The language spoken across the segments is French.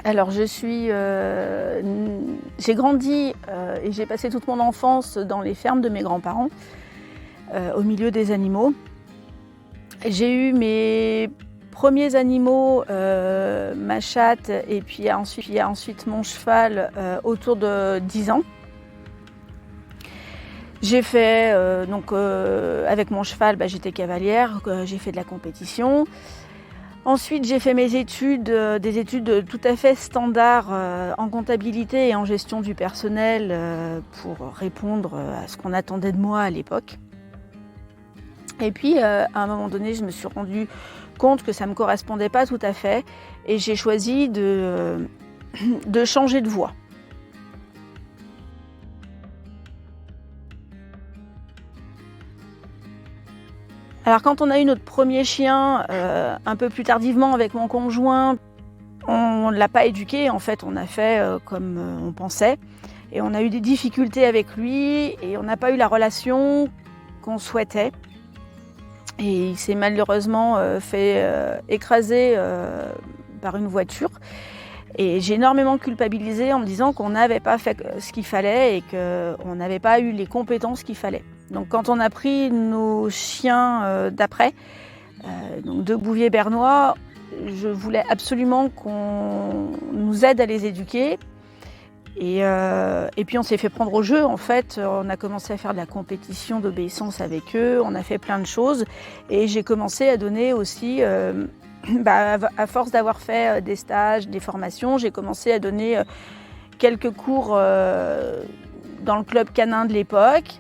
Alors j'ai grandi et j'ai passé toute mon enfance dans les fermes de mes grands-parents, au milieu des animaux. J'ai eu mes premiers animaux, ma chatte et puis ensuite mon cheval, autour de 10 ans. J'ai fait avec mon cheval, j'étais cavalière, j'ai fait de la compétition. Ensuite, j'ai fait mes études, des études tout à fait standards en comptabilité et en gestion du personnel pour répondre à ce qu'on attendait de moi à l'époque. Et puis, à un moment donné, je me suis rendu compte que ça ne me correspondait pas tout à fait et j'ai choisi de changer de voie. Alors quand on a eu notre premier chien, un peu plus tardivement avec mon conjoint, on ne l'a pas éduqué, en fait on a fait comme on pensait. Et on a eu des difficultés avec lui et on n'a pas eu la relation qu'on souhaitait. Et il s'est malheureusement fait écraser par une voiture. Et j'ai énormément culpabilisé en me disant qu'on n'avait pas fait ce qu'il fallait et qu'on n'avait pas eu les compétences qu'il fallait. Donc quand on a pris nos chiens d'après, donc 2 bouviers bernois, je voulais absolument qu'on nous aide à les éduquer. Et puis on s'est fait prendre au jeu en fait, on a commencé à faire de la compétition d'obéissance avec eux, on a fait plein de choses et j'ai commencé à donner aussi, à force d'avoir fait des stages, des formations, j'ai commencé à donner quelques cours dans le club canin de l'époque.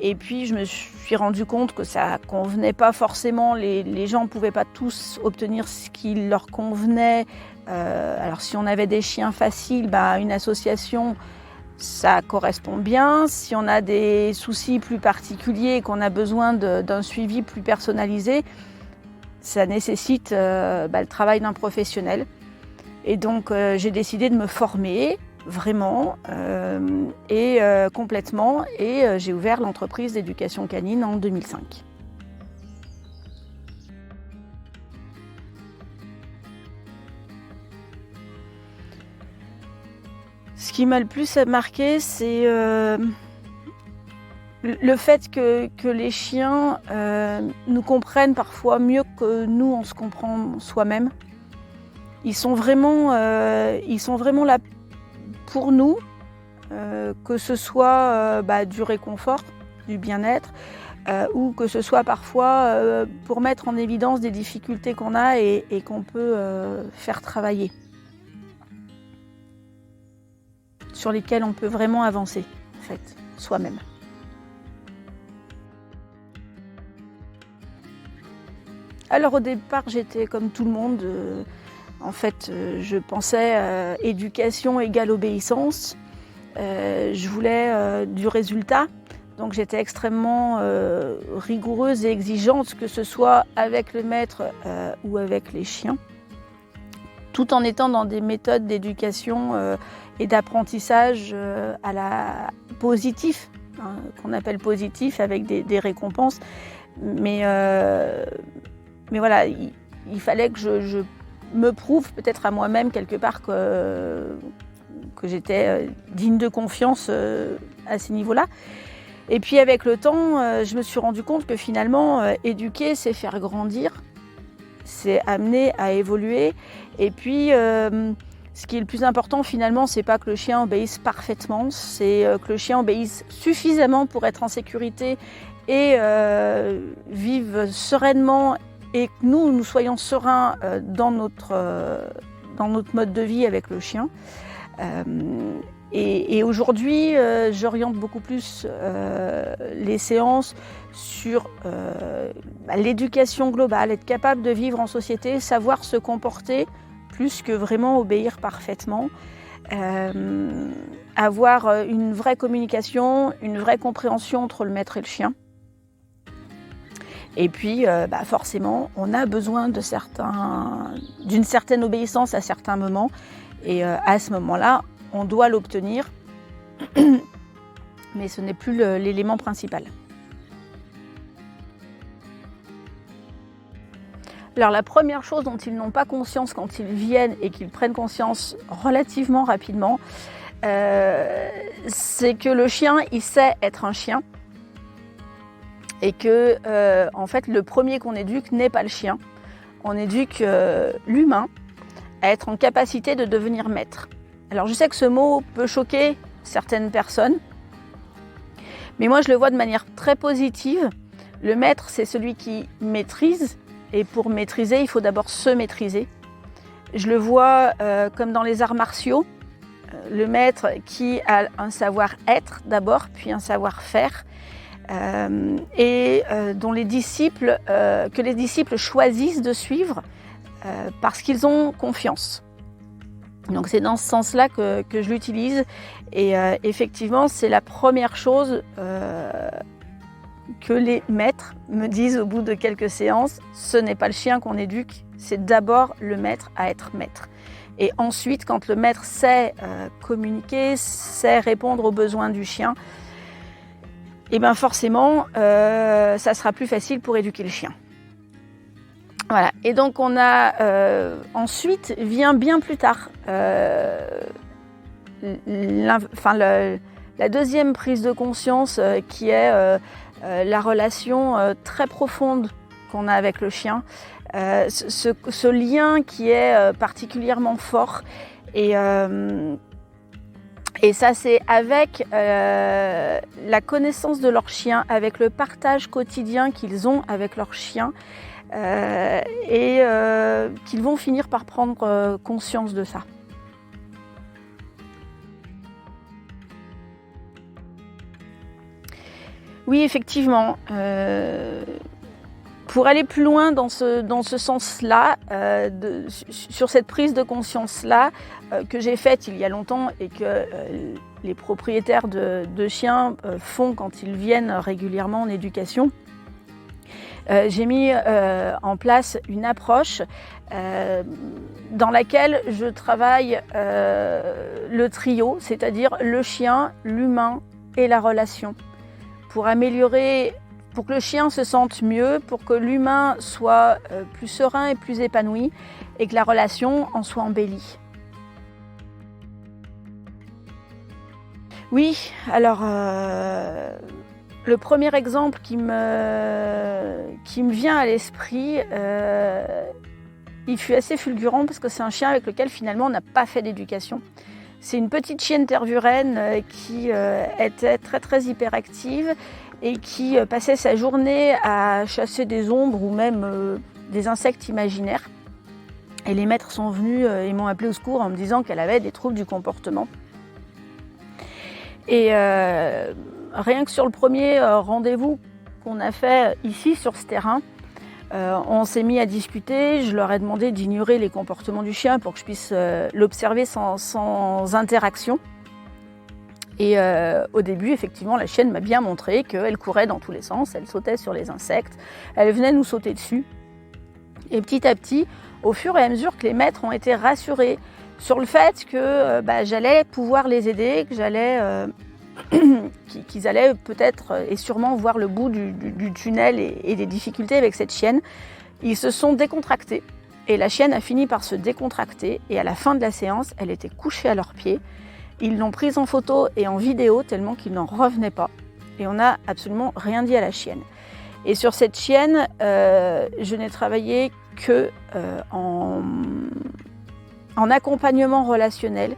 Et puis je me suis rendu compte que ça convenait pas forcément, les gens ne pouvaient pas tous obtenir ce qui leur convenait. Alors si on avait des chiens faciles, une association, ça correspond bien. Si on a des soucis plus particuliers et qu'on a besoin d'un suivi plus personnalisé, ça nécessite le travail d'un professionnel. Et donc j'ai décidé de me former vraiment complètement et j'ai ouvert l'entreprise d'éducation canine en 2005. Ce qui m'a le plus marqué, c'est le fait que les chiens nous comprennent parfois mieux que nous on se comprend soi-même. Ils sont vraiment là pour nous, que ce soit du réconfort, du bien-être, ou que ce soit parfois pour mettre en évidence des difficultés qu'on a et qu'on peut faire travailler, sur lesquelles on peut vraiment avancer, en fait, soi-même. Alors au départ, j'étais comme tout le monde. Je pensais éducation égale obéissance. Je voulais du résultat. Donc j'étais extrêmement rigoureuse et exigeante, que ce soit avec le maître ou avec les chiens, tout en étant dans des méthodes d'éducation et d'apprentissage à la positif, qu'on appelle positif, avec des récompenses. Mais voilà, il fallait que je me prouve peut-être à moi-même quelque part que j'étais digne de confiance à ces niveaux-là. Et puis avec le temps, je me suis rendu compte que finalement, éduquer, c'est faire grandir, c'est amener à évoluer. Et puis, ce qui est le plus important finalement, c'est pas que le chien obéisse parfaitement, c'est que le chien obéisse suffisamment pour être en sécurité et vive sereinement, et que nous soyons sereins dans notre mode de vie avec le chien. Et aujourd'hui, j'oriente beaucoup plus les séances sur l'éducation globale, être capable de vivre en société, savoir se comporter plus que vraiment obéir parfaitement, avoir une vraie communication, une vraie compréhension entre le maître et le chien. Et puis, forcément, on a besoin d'une certaine obéissance à certains moments. Et à ce moment-là, on doit l'obtenir, mais ce n'est plus l'élément principal. Alors la première chose dont ils n'ont pas conscience quand ils viennent et qu'ils prennent conscience relativement rapidement, c'est que le chien, il sait être un chien et que en fait le premier qu'on éduque n'est pas le chien. On éduque l'humain à être en capacité de devenir maître. Alors je sais que ce mot peut choquer certaines personnes, mais moi je le vois de manière très positive. Le maître, c'est celui qui maîtrise, et pour maîtriser, il faut d'abord se maîtriser. Je le vois comme dans les arts martiaux, le maître qui a un savoir-être d'abord, puis un savoir-faire, dont les disciples, que les disciples choisissent de suivre parce qu'ils ont confiance. Donc c'est dans ce sens-là que je l'utilise, et effectivement c'est la première chose que les maîtres me disent au bout de quelques séances. Ce n'est pas le chien qu'on éduque, c'est d'abord le maître à être maître. Et ensuite, quand le maître sait communiquer, sait répondre aux besoins du chien, et bien forcément, ça sera plus facile pour éduquer le chien. Voilà. Et donc on a ensuite vient bien plus tard la deuxième prise de conscience qui est la relation très profonde qu'on a avec le chien, ce lien qui est particulièrement fort, et ça c'est avec la connaissance de leur chien, avec le partage quotidien qu'ils ont avec leur chien, qu'ils vont finir par prendre conscience de ça. Oui, effectivement. Pour aller plus loin dans ce sens-là, sur cette prise de conscience-là que j'ai faite il y a longtemps et que les propriétaires de chiens font quand ils viennent régulièrement en éducation, j'ai mis en place une approche dans laquelle je travaille le trio, c'est-à-dire le chien, l'humain et la relation, pour améliorer, pour que le chien se sente mieux, pour que l'humain soit plus serein et plus épanoui, et que la relation en soit embellie. Oui, alors le premier exemple qui me vient à l'esprit, il fut assez fulgurant parce que c'est un chien avec lequel finalement on n'a pas fait d'éducation. C'est une petite chienne tervurène qui était très très hyperactive et qui passait sa journée à chasser des ombres ou même des insectes imaginaires. Et les maîtres sont venus et m'ont appelé au secours en me disant qu'elle avait des troubles du comportement. Et rien que sur le premier rendez-vous qu'on a fait ici sur ce terrain, on s'est mis à discuter. Je leur ai demandé d'ignorer les comportements du chien pour que je puisse l'observer sans interaction. Et au début, effectivement, la chienne m'a bien montré qu'elle courait dans tous les sens, elle sautait sur les insectes, elle venait nous sauter dessus. Et petit à petit, au fur et à mesure que les maîtres ont été rassurés sur le fait que j'allais pouvoir les aider, que j'allais, qu'ils allaient peut-être et sûrement voir le bout du tunnel et des difficultés avec cette chienne, ils se sont décontractés. Et la chienne a fini par se décontracter, et à la fin de la séance, elle était couchée à leurs pieds. Ils l'ont prise en photo et en vidéo tellement qu'ils n'en revenaient pas. Et on n'a absolument rien dit à la chienne. Et sur cette chienne, je n'ai travaillé que en accompagnement relationnel.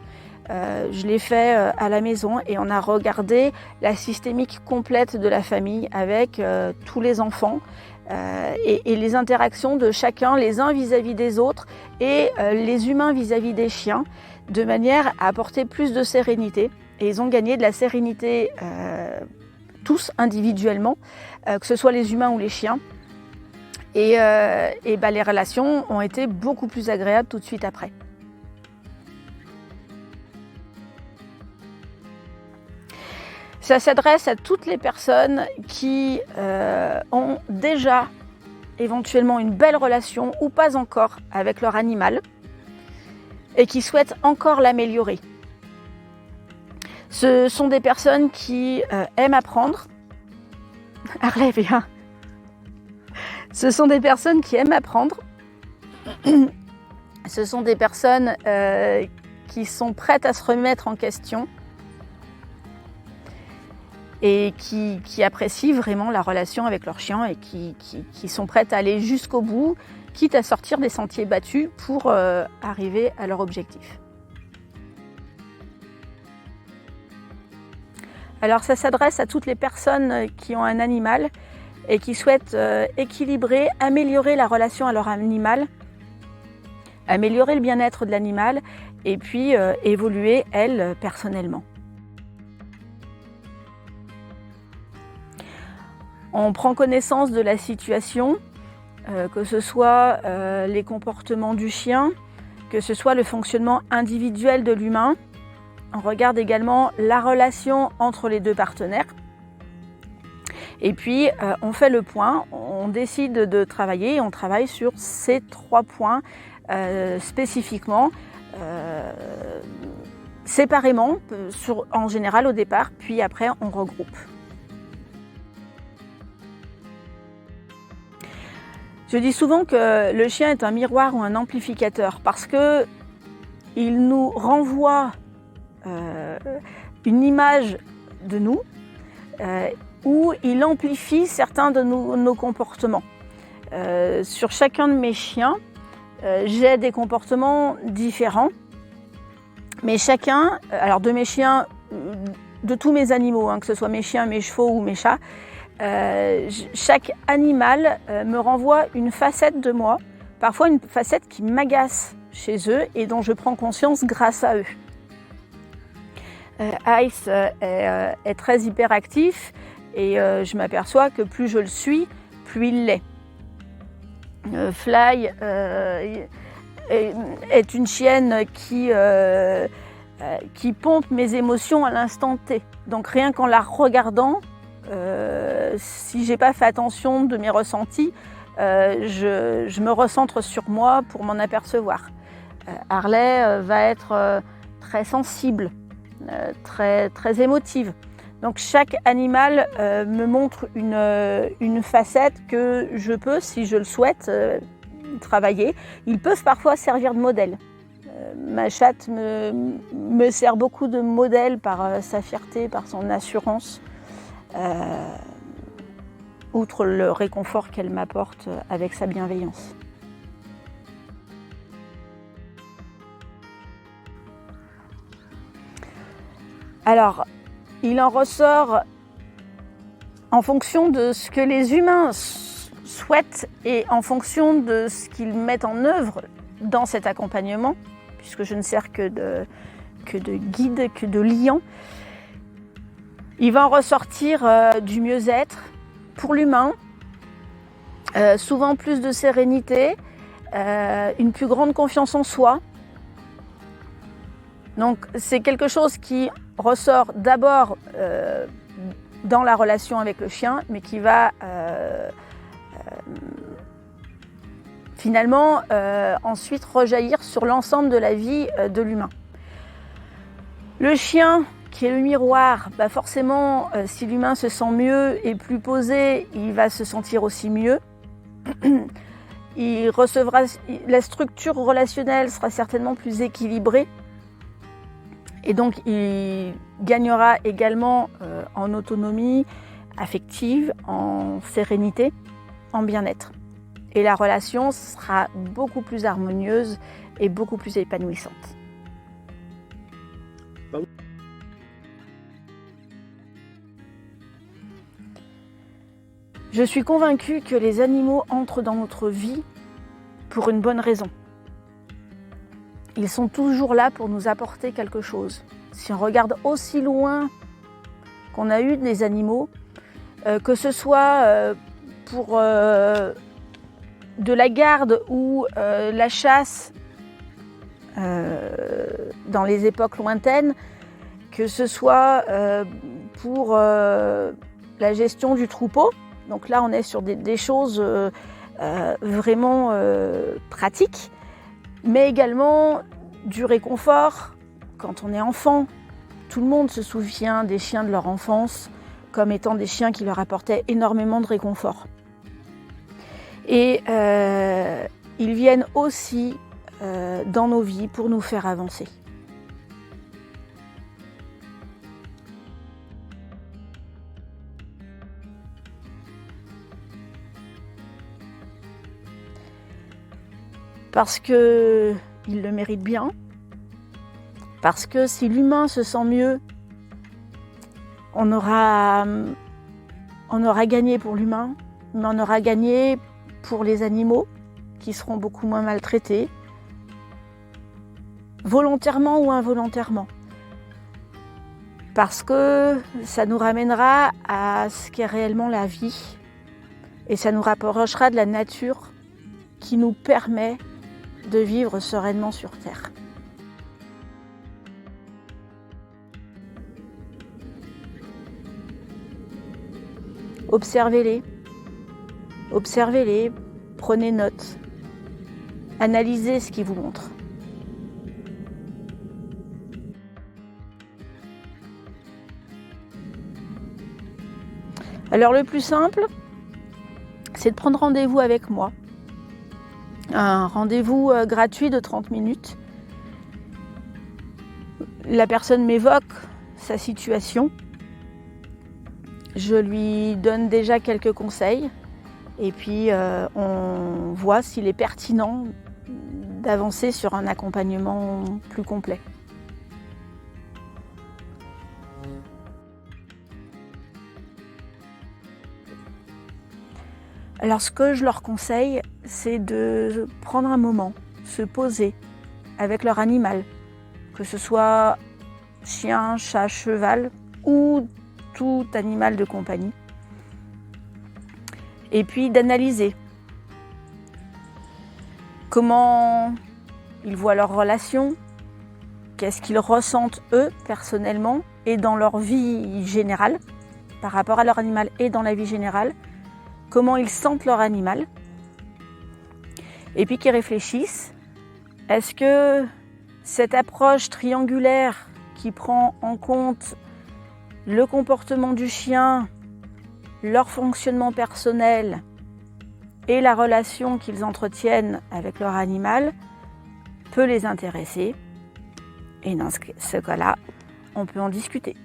Je l'ai fait à la maison et on a regardé la systémique complète de la famille avec tous les enfants et les interactions de chacun, les uns vis-à-vis des autres et les humains vis-à-vis des chiens, de manière à apporter plus de sérénité. Et ils ont gagné de la sérénité tous individuellement, que ce soit les humains ou les chiens. Et les relations ont été beaucoup plus agréables tout de suite après. Ça s'adresse à toutes les personnes qui ont déjà éventuellement une belle relation ou pas encore avec leur animal et qui souhaitent encore l'améliorer. Ce sont des personnes qui aiment apprendre. Harley, viens. Ce sont des personnes qui aiment apprendre, Ce sont des personnes qui sont prêtes à se remettre en question et qui apprécient vraiment la relation avec leur chien et qui sont prêtes à aller jusqu'au bout, quitte à sortir des sentiers battus pour arriver à leur objectif. Alors ça s'adresse à toutes les personnes qui ont un animal et qui souhaitent équilibrer, améliorer la relation à leur animal, améliorer le bien-être de l'animal et puis évoluer, elles, personnellement. On prend connaissance de la situation, que ce soit les comportements du chien, que ce soit le fonctionnement individuel de l'humain. On regarde également la relation entre les deux partenaires. Et puis, on fait le point, on décide de travailler, on travaille sur ces 3 points spécifiquement, séparément, en général au départ, puis après on regroupe. Je dis souvent que le chien est un miroir ou un amplificateur parce que il nous renvoie une image de nous où il amplifie certains de nos comportements. Sur chacun de mes chiens, j'ai des comportements différents, mais chacun, alors de mes chiens, de tous mes animaux, que ce soit mes chiens, mes chevaux ou mes chats, chaque animal me renvoie une facette de moi, parfois une facette qui m'agace chez eux et dont je prends conscience grâce à eux. Ice est très hyperactif et je m'aperçois que plus je le suis, plus il l'est. Fly est une chienne qui pompe mes émotions à l'instant T. Donc rien qu'en la regardant, si j'ai pas fait attention de mes ressentis, je me recentre sur moi pour m'en apercevoir. Harley va être très sensible, très émotive. Donc chaque animal me montre une facette que je peux, si je le souhaite, travailler. Ils peuvent parfois servir de modèle. Ma chatte me sert beaucoup de modèle par sa fierté, par son assurance, outre le réconfort qu'elle m'apporte avec sa bienveillance. Alors, il en ressort en fonction de ce que les humains souhaitent et en fonction de ce qu'ils mettent en œuvre dans cet accompagnement, puisque je ne sers que de guide, que de liant. Il va en ressortir du mieux-être pour l'humain, souvent plus de sérénité, une plus grande confiance en soi. Donc c'est quelque chose qui ressort d'abord dans la relation avec le chien, mais qui va finalement ensuite rejaillir sur l'ensemble de la vie de l'humain. Le chien, qui est le miroir, forcément, si l'humain se sent mieux et plus posé, il va se sentir aussi mieux. Il recevra, la structure relationnelle sera certainement plus équilibrée. Et donc, il gagnera également en autonomie affective, en sérénité, en bien-être. Et la relation sera beaucoup plus harmonieuse et beaucoup plus épanouissante. Je suis convaincue que les animaux entrent dans notre vie pour une bonne raison. Ils sont toujours là pour nous apporter quelque chose. Si on regarde aussi loin qu'on a eu des animaux, que ce soit pour de la garde ou la chasse dans les époques lointaines, que ce soit pour la gestion du troupeau. Donc là, on est sur des choses vraiment pratiques, mais également du réconfort. Quand on est enfant, tout le monde se souvient des chiens de leur enfance comme étant des chiens qui leur apportaient énormément de réconfort. Et ils viennent aussi dans nos vies pour nous faire avancer. Parce qu'ils le méritent bien, parce que si l'humain se sent mieux, on aura gagné pour l'humain, mais on aura gagné pour les animaux qui seront beaucoup moins maltraités, volontairement ou involontairement. Parce que ça nous ramènera à ce qu'est réellement la vie et ça nous rapprochera de la nature qui nous permet de vivre sereinement sur Terre. Observez-les, prenez note, analysez ce qu'ils vous montrent. Alors le plus simple, c'est de prendre rendez-vous avec moi. Un rendez-vous gratuit de 30 minutes. La personne m'évoque sa situation. Je lui donne déjà quelques conseils et puis on voit s'il est pertinent d'avancer sur un accompagnement plus complet. Alors ce que je leur conseille, c'est de prendre un moment, se poser avec leur animal, que ce soit chien, chat, cheval ou tout animal de compagnie. Et puis d'analyser comment ils voient leur relation, qu'est-ce qu'ils ressentent eux personnellement et dans leur vie générale, par rapport à leur animal et dans la vie générale, comment ils sentent leur animal, et puis qu'ils réfléchissent, est-ce que cette approche triangulaire qui prend en compte le comportement du chien, leur fonctionnement personnel et la relation qu'ils entretiennent avec leur animal peut les intéresser, et dans ce cas-là, on peut en discuter.